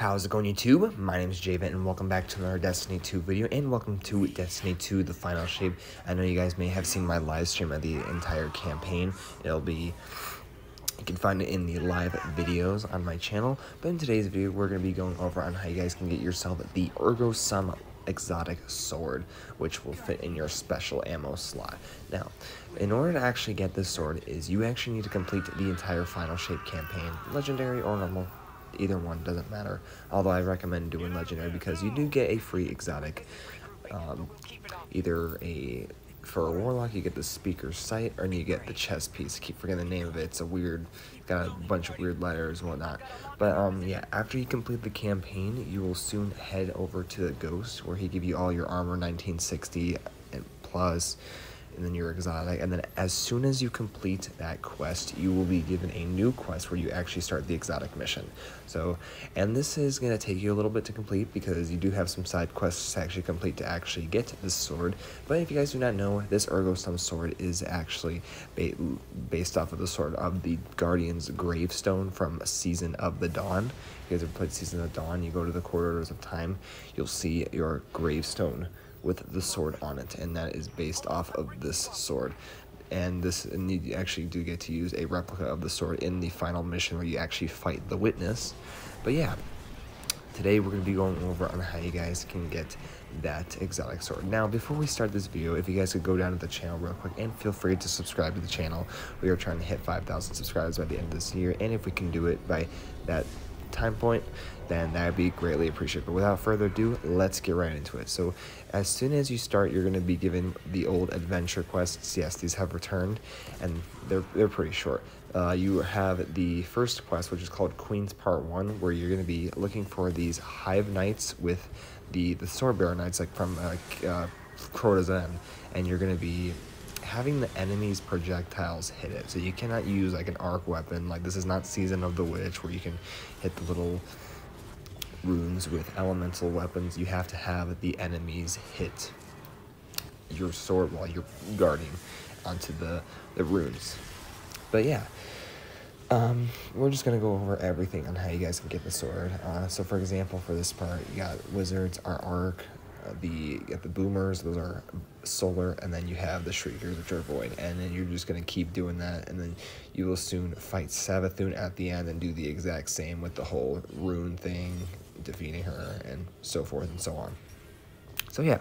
How's it going, YouTube? My name is JVIT, and welcome back to another Destiny 2 video, and welcome to Destiny 2, the final shape. I know you guys may have seen my live stream of the entire campaign. You can find it in the live videos on my channel, but in today's video, we're going to be going over on how you guys can get yourself the Ergo Sum Exotic Sword, which will fit in your special ammo slot. Now, in order to actually get this sword, you actually need to complete the entire final shape campaign, legendary or normal. Either one doesn't matter, although I recommend doing legendary because you do get a free exotic. For a warlock you get the speaker's sight, or you get the chest piece. I keep forgetting the name of it. It's got a bunch of weird letters and whatnot. But yeah, after you complete the campaign, you will soon head over to the Ghost, where he give you all your armor 1960 and plus, and then your exotic, and then as soon as you complete that quest, you will be given a new quest where you actually start the exotic mission. And this is going to take you a little bit to complete because you do have some side quests to actually complete to actually get this sword. But if you guys do not know, this Ergo Sum sword is actually based off of the sword of the Guardian's gravestone from Season of the Dawn. If you guys ever played Season of the Dawn, you go to the Corridors of Time, you'll see your gravestone with the sword on it, and that is based off of this sword. And you actually do get to use a replica of the sword in the final mission where you actually fight the Witness. But yeah, today we're going to be going over on how you guys can get that exotic sword. Now, before we start this video, if you guys could go down to the channel real quick and feel free to subscribe to the channel. We are trying to hit 5,000 subscribers by the end of this year, and if we can do it by that time point, then that would be greatly appreciated. But without further ado, let's get right into it. So as soon as you start, you're going to be given the old adventure quests. Yes, these have returned, and they're pretty short. You have the first quest, which is called Queen's Part 1, where you're going to be looking for these Hive Knights with the Swordbearer Knights, like from Crota's End, and you're going to be having the enemy's projectiles hit it. So you cannot use like an arc weapon. Like, this is not Season of the Witch where you can hit the little runes with elemental weapons. You have to have the enemies hit your sword while you're guarding onto the runes. But yeah, we're just gonna go over everything on how you guys can get the sword. So for example, for this part, you got wizards are arc, you got the boomers, those are solar, and then you have the shriekers, which are void. And then you're just going to keep doing that, and then you will soon fight Savathun at the end and do the exact same with the whole rune thing, defeating her, and so forth and so on. So yeah,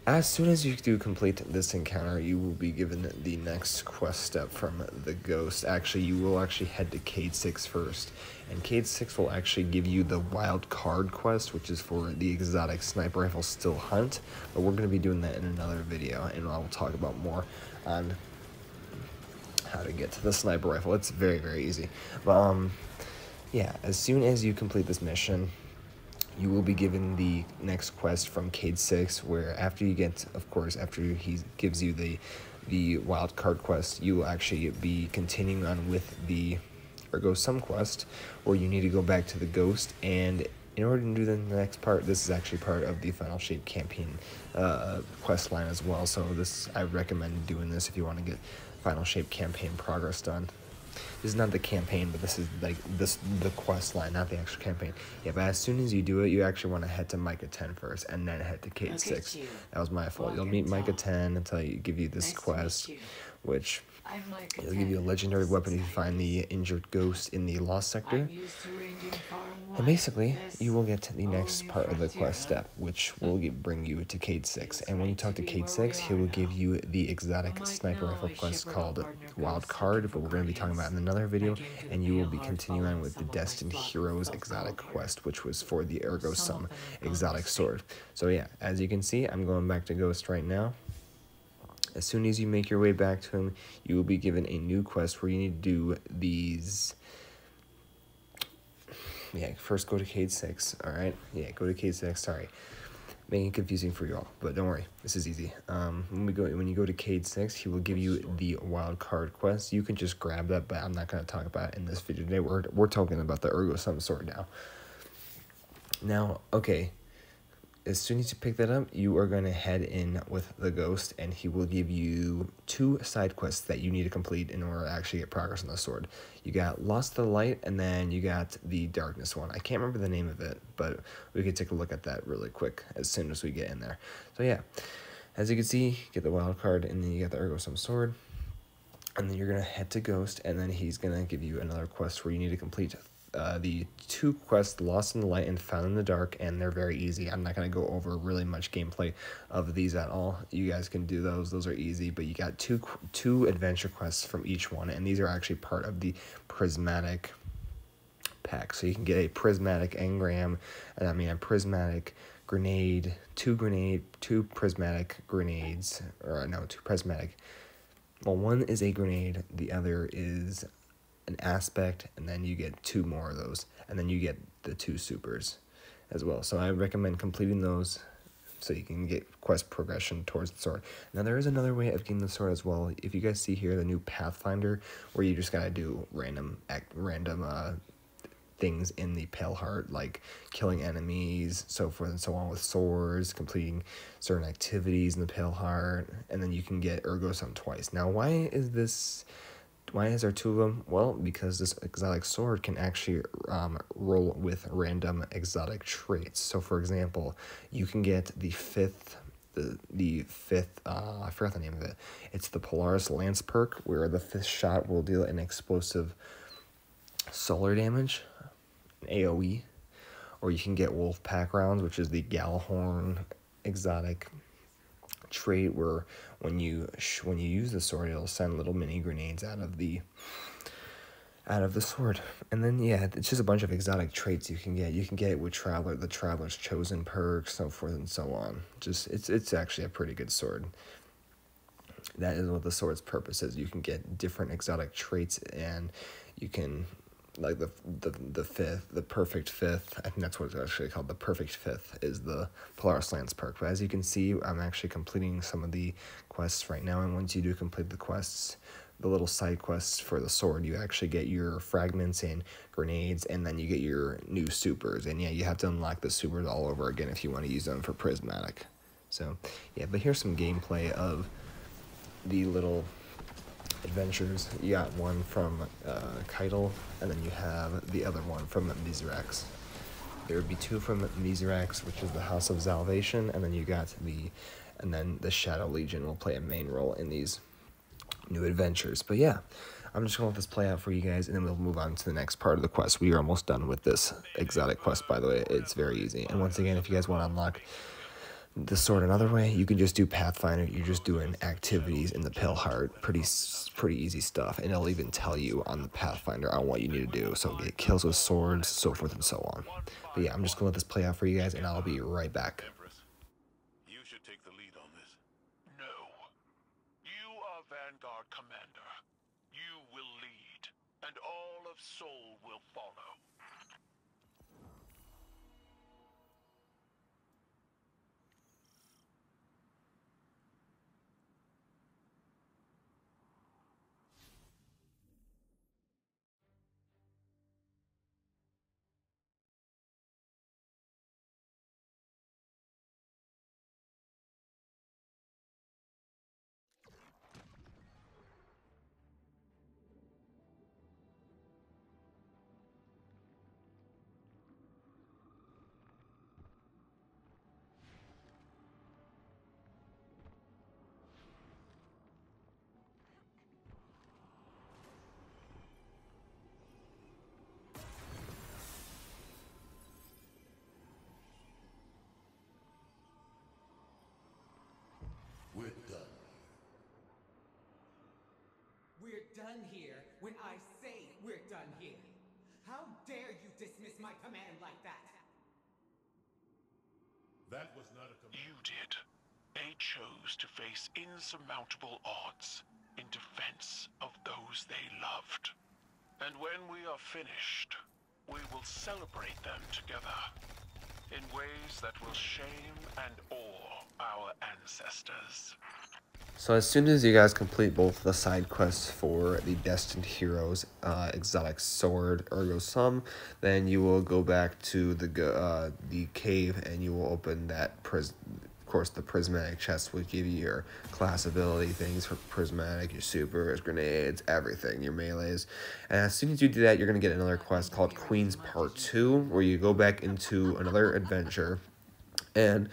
as soon as you do complete this encounter, you will be given the next quest step from the Ghost. Actually, you will actually head to Cade 6 first, and Cade 6 will actually give you the wild card quest, which is for the exotic sniper rifle still hunt. But we're going to be doing that in another video, and I will talk about more on how to get to the sniper rifle. It's very, very easy. But yeah, as soon as you complete this mission, you will be given the next quest from Cade 6, where after he gives you the wild card quest, you will actually be continuing on with the Ergo Sum quest, where you need to go back to the Ghost. And in order to do the next part, this is actually part of the final shape campaign quest line as well. So I recommend doing this if you want to get final shape campaign progress done. This is not the campaign, but this is like the quest line, not the actual campaign. Yeah, but as soon as you do it, you actually want to head to Micah 10 first, and then head to Cade 6. That was my fault. You'll meet Micah 10 until you give you this quest, which it'll give you a legendary weapon if you find the injured ghost in the Lost Sector. And basically, you will get to the next part of the quest step, which will bring you to Cade 6. And when you talk to Cade 6, he will give you the exotic sniper rifle quest called Wild Card, but we're going to be talking about in another video. And you will be continuing on with the Destined Heroes exotic quest, which was for the Ergo Sum Exotic Sword. So yeah, as you can see, I'm going back to Ghost right now. As soon as you make your way back to him, you will be given a new quest where you need to do these. Yeah, first go to Cade 6, alright? Yeah, go to Cade 6, sorry. Making it confusing for you all, but don't worry, this is easy. When you go to Cade 6, he will give you the wild card quest. You can just grab that, but I'm not going to talk about it in this video today. We're talking about the Ergo Sum sword now. Now, okay, as soon as you pick that up, you are going to head in with the ghost, and he will give you 2 side quests that you need to complete in order to actually get progress on the sword. You got Lost to the Light, and then you got the Darkness one. I can't remember the name of it, but we could take a look at that really quick as soon as we get in there. So yeah, as you can see, you get the wild card, and then you get the Ergo Sum Sword, and then you're going to head to Ghost, and then he's going to give you another quest where you need to complete the 2 quests, Lost in the Light and Found in the Dark, and they're very easy. I'm not going to go over really much gameplay of these at all. You guys can do those are easy, but you got two adventure quests from each one, and these are actually part of the prismatic pack. So you can get a prismatic engram, and I mean a prismatic grenade, 2 prismatic grenades, or no, 2 prismatic. Well, one is a grenade, the other is an aspect, and then you get 2 more of those, and then you get the 2 supers as well. So I recommend completing those so you can get quest progression towards the sword. Now there is another way of getting the sword as well. If you guys see here the new Pathfinder, where you just gotta do random things in the Pale Heart, like killing enemies, so forth and so on, with swords, completing certain activities in the Pale Heart, and then you can get Ergo Sum twice. Now why is there 2 of them? Well, because this exotic sword can actually roll with random exotic traits. So, for example, you can get the fifth, I forgot the name of it. It's the Polaris Lance perk, where the 5th shot will deal an explosive solar damage, an AoE. Or you can get Wolf Pack rounds, which is the Galhorn exotic trait, where when you use the sword, it'll send little mini grenades out of the sword. And then yeah, it's just a bunch of exotic traits you can get. You can get it with the Traveler's Chosen perk, so forth and so on. Just it's actually a pretty good sword. That is what the sword's purpose is. You can get different exotic traits, and you can, like the perfect 5th, I think that's what it's actually called. The perfect 5th is the Polaris Lance perk. But as you can see, I'm actually completing some of the quests right now, and once you do complete the quests, the little side quests for the sword, you actually get your fragments and grenades, and then you get your new supers. And yeah, you have to unlock the supers all over again if you want to use them for prismatic. So yeah, but here's some gameplay of the little adventures. You got one from Keitel, and then you have the other one from Mizrax. There would be 2 from Mizrax, which is the House of Salvation, and then the Shadow Legion will play a main role in these new adventures. But yeah, I'm just gonna let this play out for you guys, and then we'll move on to the next part of the quest. We are almost done with this exotic quest, by the way. It's very easy. And once again, if you guys want to unlock the sword another way, you can just do Pathfinder. You're just doing activities in the Pale Heart, pretty easy stuff, and it'll even tell you on the Pathfinder on what you need to do. So get kills with swords, so forth and so on. But yeah, I'm just gonna let this play out for you guys, and I'll be right back. You should take the lead on this. No. You are Vanguard Commander. You will lead, and all of Seoul will follow. We're done. We're done here when I say we're done here. How dare you dismiss my command like that? That was not a command. You did. They chose to face insurmountable odds in defense of those they loved. And when we are finished, we will celebrate them together in ways that will shame and awe our ancestors. So as soon as you guys complete both the side quests for the Destined Heroes Exotic Sword Ergo Sum, then you will go back to the cave and you will open that Of course, the prismatic chest will give you your class ability things for prismatic, your supers, grenades, everything, your melees. And as soon as you do that, you're going to get another quest called Queen's Part 2, where you go back into another adventure. And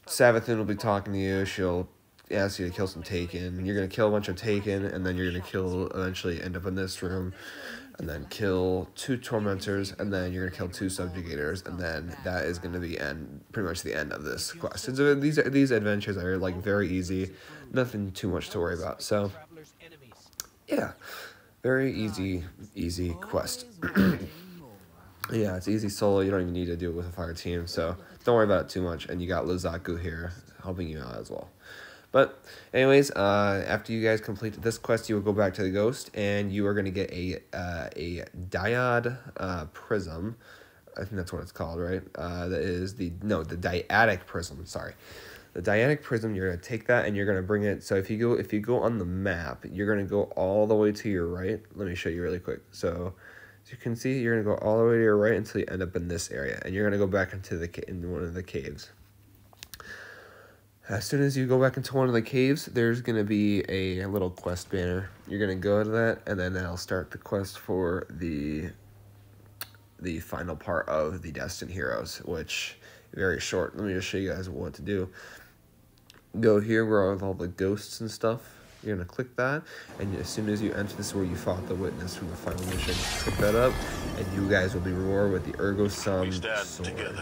Savathun will be talking to you. She'll ask you to kill some Taken. You're going to kill a bunch of Taken, and then you're going to eventually end up in this room, and then kill 2 Tormentors, and then you're going to kill 2 Subjugators, and then that is going to be pretty much the end of this quest. So these adventures are, like, very easy. Nothing too much to worry about. So, yeah. Very easy quest. Yeah, it's easy solo. You don't even need to do it with a fire team, so don't worry about it too much. And you got Lizaku here helping you out as well. But anyways, after you guys complete this quest, you will go back to the ghost, and you are going to get a diode prism. I think that's what it's called, right? That is the dyadic prism. Sorry, the dyadic prism. You're going to take that and you're going to bring it. So if you go on the map, you're going to go all the way to your right. Let me show you really quick. So as you can see, you're going to go all the way to your right until you end up in this area, and you're going to go back into one of the caves. As soon as you go back into one of the caves, there's going to be a little quest banner. You're going to go to that, and then that'll start the quest for the final part of the Destined Heroes, which is very short. Let me just show you guys what to do. Go here where all the ghosts and stuff. You're going to click that, and as soon as you enter this where you fought the witness from the final mission, click that up, and you guys will be rewarded with the Ergo Sum Sword.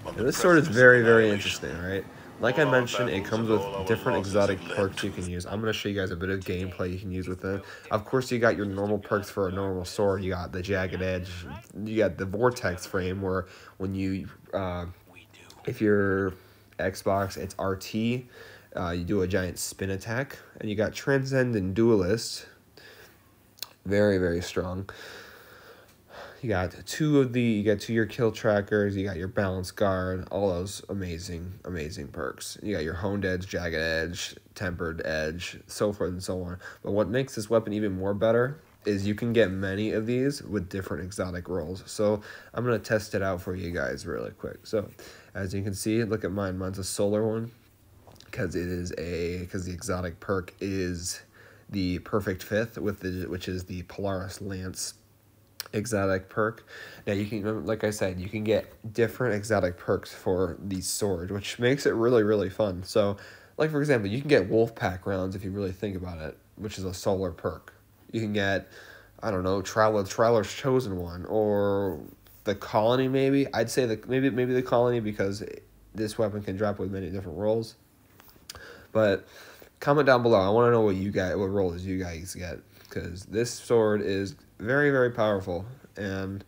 And this sword is very interesting, right? Like I mentioned, it comes with different exotic perks you can use. I'm going to show you guys a bit of gameplay you can use with it. Of course, you got your normal perks for a normal sword. You got the Jagged Edge. You got the Vortex Frame, where when you, if you're Xbox, it's RT. You do a giant spin attack. And you got Transcendent Duelist. Very strong. You got two of your kill trackers, you got your balance guard, all those amazing perks. You got your honed edge, jagged edge, tempered edge, so forth and so on. But what makes this weapon even more better is you can get many of these with different exotic rolls. So I'm going to test it out for you guys really quick. So as you can see, look at mine. Mine's a solar one because the exotic perk is the perfect fifth which is the Polaris Lance exotic perk. Now you can, like I said, you can get different exotic perks for the sword, which makes it really fun. So, like for example, you can get Wolfpack rounds if you really think about it, which is a solar perk. You can get, I don't know, Traveler's Chosen One, or the Colony maybe. I'd say maybe the Colony, because this weapon can drop with many different rolls. But comment down below. I want to know what rolls you guys get, because this sword is very powerful, and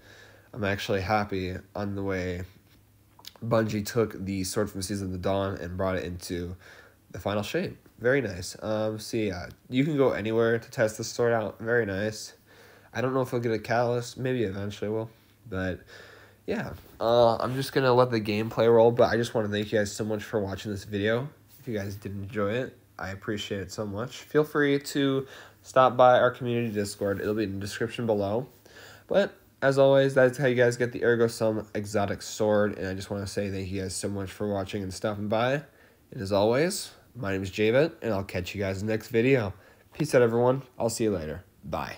I'm actually happy on the way Bungie took the sword from Season of the Dawn and brought it into the final shape. Very nice. So yeah, you can go anywhere to test this sword out. Very nice. I don't know if I'll get a catalyst. Maybe eventually will. But yeah, I'm just gonna let the gameplay roll. But I just want to thank you guys so much for watching this video. If you guys did enjoy it, I appreciate it so much. Feel free to stop by our community Discord. It'll be in the description below. But as always, that's how you guys get the Ergo Sum Exotic Sword. And I just want to say thank you guys so much for watching and stopping by. And as always, my name is JVIT, and I'll catch you guys in the next video. Peace out, everyone. I'll see you later. Bye.